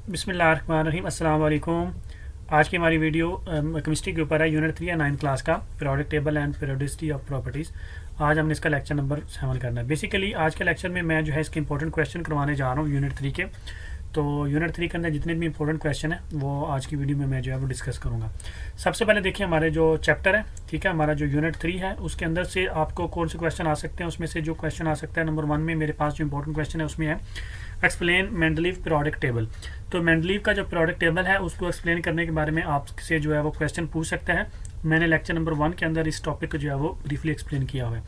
बिस्मिल्लाहिर्रहमानिर्रहीम अस्सलाम वालेकुम। आज की हमारी वीडियो केमिस्ट्री के ऊपर है, यूनिट 3 या 9 क्लास का periodic table and periodicity of properties. आज हमने इसका लेक्चर नंबर 7 करना है। बेसिकली आज के लेक्चर में मैं जो है इसके इंपॉर्टेंट क्वेश्चन करवाने जा रहा हूँ यूनिट 3 के। तो यूनिट 3 के अंदर जितने भी इंपॉर्टेंट क्वेश्चन है वो आज की वीडियो में मैं जो है वो डिस्कस करूँगा। सबसे पहले देखिए हमारे जो चैप्टर है, ठीक है, हमारा जो यूनिट 3 है उसके अंदर से आपको कौन से क्वेश्चन आ सकते हैं। उसमें से जो क्वेश्चन आ सकता है, नंबर 1 में मेरे पास जो इंपॉर्टेंट क्वेश्चन है उसमें है एक्सप्लेन मेंडलीव पीरियोडिक टेबल। तो मेंडलीव का जो पीरियोडिक टेबल है उसको एक्सप्लेन करने के बारे में आपसे जो है वो क्वेश्चन पूछ सकता है। मैंने लेक्चर नंबर 1 के अंदर इस टॉपिक को जो है वो ब्रीफली एक्सप्लेन किया हुआ है।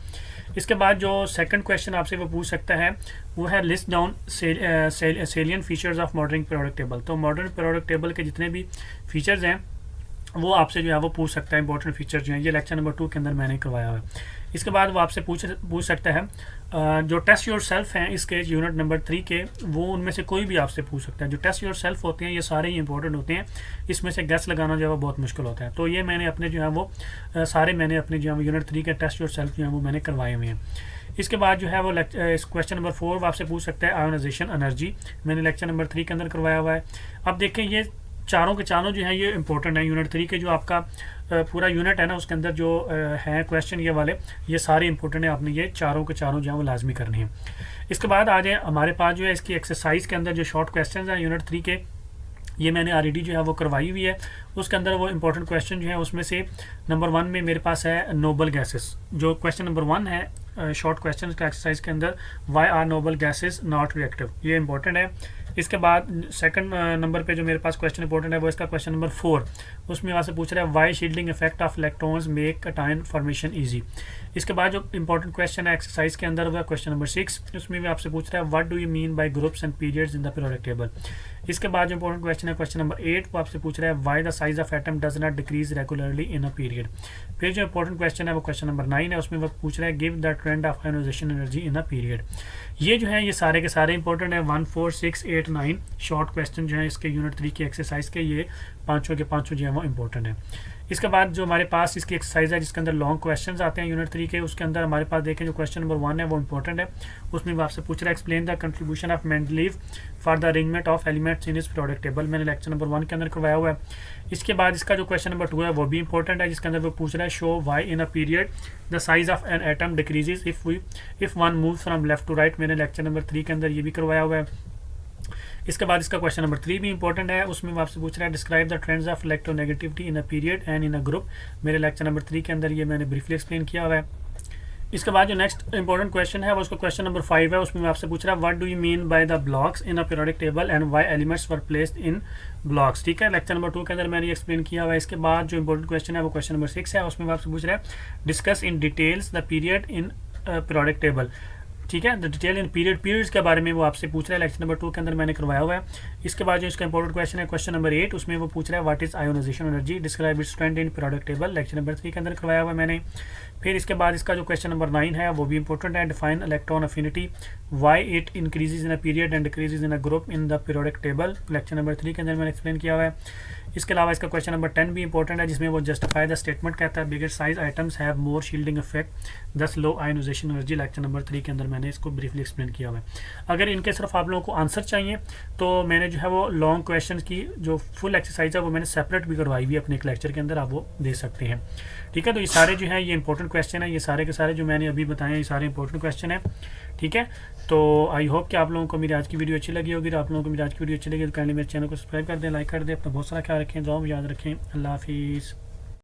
इसके बाद जो सेकंड क्वेश्चन आपसे वो पूछ सकता है वो है list down सेलियन features of modern periodic table. तो मॉडर्न पीरियोडिक टेबल के जितने भी फीचर्स हैं वो आपसे जो है वो पूछ सकता है। इंपॉर्टेंट फीचर जो है ये लेक्चर नंबर 2 के अंदर मैंने करवाया हुआ है। इसके बाद वो आपसे पूछ सकता है जो टेस्ट योर सेल्फ हैं इसके यूनिट नंबर 3 के, वो उनमें से कोई भी आपसे पूछ सकता है। जो टेस्ट योर सेल्फ होते हैं ये सारे ही इंपॉर्टेंट होते हैं, इसमें से गैस लगाना जो है वो बहुत मुश्किल होता है। तो ये मैंने अपने जो है वो सारे मैंने अपने जो है यूनिट 3 के टेस्ट योर सेल्फ जो है वो मैंने करवाए हुए हैं। इसके बाद जो है वो इस क्वेश्चन नंबर 4 वो आपसे पूछ सकता है आयोनाइजेशन एनर्जी, मैंने लेक्चर नंबर 3 के अंदर करवाया हुआ है। अब देखें ये चारों के चारों जो है ये इंपॉर्टेंट है। यूनिट 3 के जो आपका पूरा यूनिट है ना उसके अंदर जो है क्वेश्चन ये वाले ये सारे इंपॉर्टेंट है, आपने ये चारों के चारों जो है वो लाजमी करने हैं। इसके बाद आ जाए हमारे पास जो है इसकी एक्सरसाइज के अंदर जो शॉर्ट क्वेश्चन है यूनिट 3 के, ये मैंने ऑलरेडी जो है वो करवाई हुई है। उसके अंदर वो इंपॉर्टेंट क्वेश्चन जो है उसमें से नंबर 1 में मेरे पास है नोबल गैसेस। जो क्वेश्चन नंबर 1 है शॉर्ट क्वेश्चन का एक्सरसाइज के अंदर, why are noble gases not reactive, ये इंपॉर्टेंट है। इसके बाद सेकंड नंबर पे जो मेरे पास क्वेश्चन इंपॉर्टेंट है वो इसका क्वेश्चन नंबर 4, उसमें वहाँ से पूछ रहा है why shielding effect of electrons make cation formation easy. इसके बाद जो इंपॉर्टेंट क्वेश्चन है एक्सरसाइज के अंदर वो है क्वेश्चन नंबर 6, उसमें भी आपसे पूछ रहा है what do you mean by groups and periods in the periodic table. इसके बाद जो इंपॉर्टेंट क्वेश्चन है क्वेश्चन नंबर 8, वो आपसे पूछ रहा है why the size of atom does not decrease regularly in a period. फिर जो इंपॉर्टेंट क्वेश्चन है वो क्वेश्चन नंबर 9 है, उसमें वो पूछ रहा है give the trend of ionisation energy in a period. ये जो है ये सारे के सारे इंपॉर्टेंट है। 1, 4, 6, 8, 9 शॉर्ट क्वेश्चन जो है इसके यूनिट 3 की एक्सरसाइज के, ये पाँचों के पाँचों जो है वो इंपॉर्टेंट है। इसके बाद जो हमारे पास इसकी एक्सरसाइज है जिसके अंदर लॉन्ग क्वेश्चंस आते हैं यूनिट 3 के, उसके अंदर हमारे पास देखें जो क्वेश्चन नंबर 1 है वो इंपॉर्टेंट है। उसमें वो आपसे पूछ रहा है explain the contribution of Mendeleev for the arrangement of elements in इस पीरियोडिक टेबल, मैंने लेक्चर नंबर 1 के अंदर करवाया हुआ है। इसके बाद इसका जो क्वेश्चन नंबर 2 है वो भी इंपॉर्टेंट है, जिसके अंदर वो पूछ रहा है show why in a period the size of an atom decreases if one move from left to right, मैंने लेक्चर नंबर 3 के अंदर ये भी करवाया हुआ है। इसके बाद इसका क्वेश्चन नंबर 3 भी इंपॉर्टेंट है, उसमें वो आपसे पूछ रहा है describe the trends of electronegativity in a period and in a group, मेरे लेक्चर नंबर 3 के अंदर ये मैंने ब्रीफली एक्सप्लेन किया हुआ है। इसके बाद जो नेक्स्ट इंपॉर्टेंट क्वेश्चन है वो उसका क्वेश्चन नंबर 5 है, उसमें आपसे पूछ रहा है what do you mean by the blocks in a periodic table and why elements were placed in blocks, ठीक है, लेक्चर नंबर 2 के अंदर मैंने एक्सप्लेन किया हुआ है। इसके बाद जो इंपॉर्टेंट क्वेश्चन है वो क्वेश्चन नंबर 6 है, उसमें आपसे पूछ रहा है discuss in details the period in periodic table, ठीक है, द डिटेल इन पीरियड्स के बारे में वो आपसे पूछ रहा है। लेक्चर नंबर 2 के अंदर मैंने करवाया हुआ है। इसके बाद जो इसका इंपॉर्टेंट क्वेश्चन है क्वेश्चन नंबर 8, उसमें वो पूछ रहा है what is ionization energy, describe its trend in periodic table, lecture number 3 के अंदर करवाया हुआ है मैंने। फिर इसके बाद इसका जो क्वेश्चन नंबर 9 है वो भी इंपॉर्टेंट है, define electron affinity why it increases in a period and decreases in a group in the periodic table, lecture number 3 के अंदर मैंने एक्सप्लेन किया हुआ है। इसके अलावा इसका क्वेश्चन नंबर 10 भी इंपॉर्टेंट है, जिसमें वो जस्टिफाई द स्टेटमेंट कहता है bigger size items have more shielding effect दस low ionization energy, lecture number 3 के अंदर मैंने इसको ब्रीफली एक्सप्लेन किया हुआ है। अगर इनके सिर्फ आप लोगों को आंसर चाहिए तो मैंने जो है वो लॉन्ग क्वेश्चन की जो फुल एक्सरसाइज है वो मैंने सेपरेट भी करवाई हुई है अपने एक लेक्चर के अंदर, आप वो दे सकते हैं, ठीक है। तो ये सारे जो है ये इंपॉर्टेंट क्वेश्चन है, ये सारे के सारे जो मैंने अभी बताए ये सारे इंपॉर्टेंट क्वेश्चन है, ठीक है। तो आई होप कि आप लोगों को मेरी आज की वीडियो अच्छी लगी होगी। आप लोगों को मेरी आज की वीडियो अच्छी लगी तो काइंडली मेरे चैनल को सब्सक्राइब कर दें, लाइक कर दें, अपना बहुत सारा ख्याल रखें, दुआ में याद रखें। अल्लाह हाफिज़।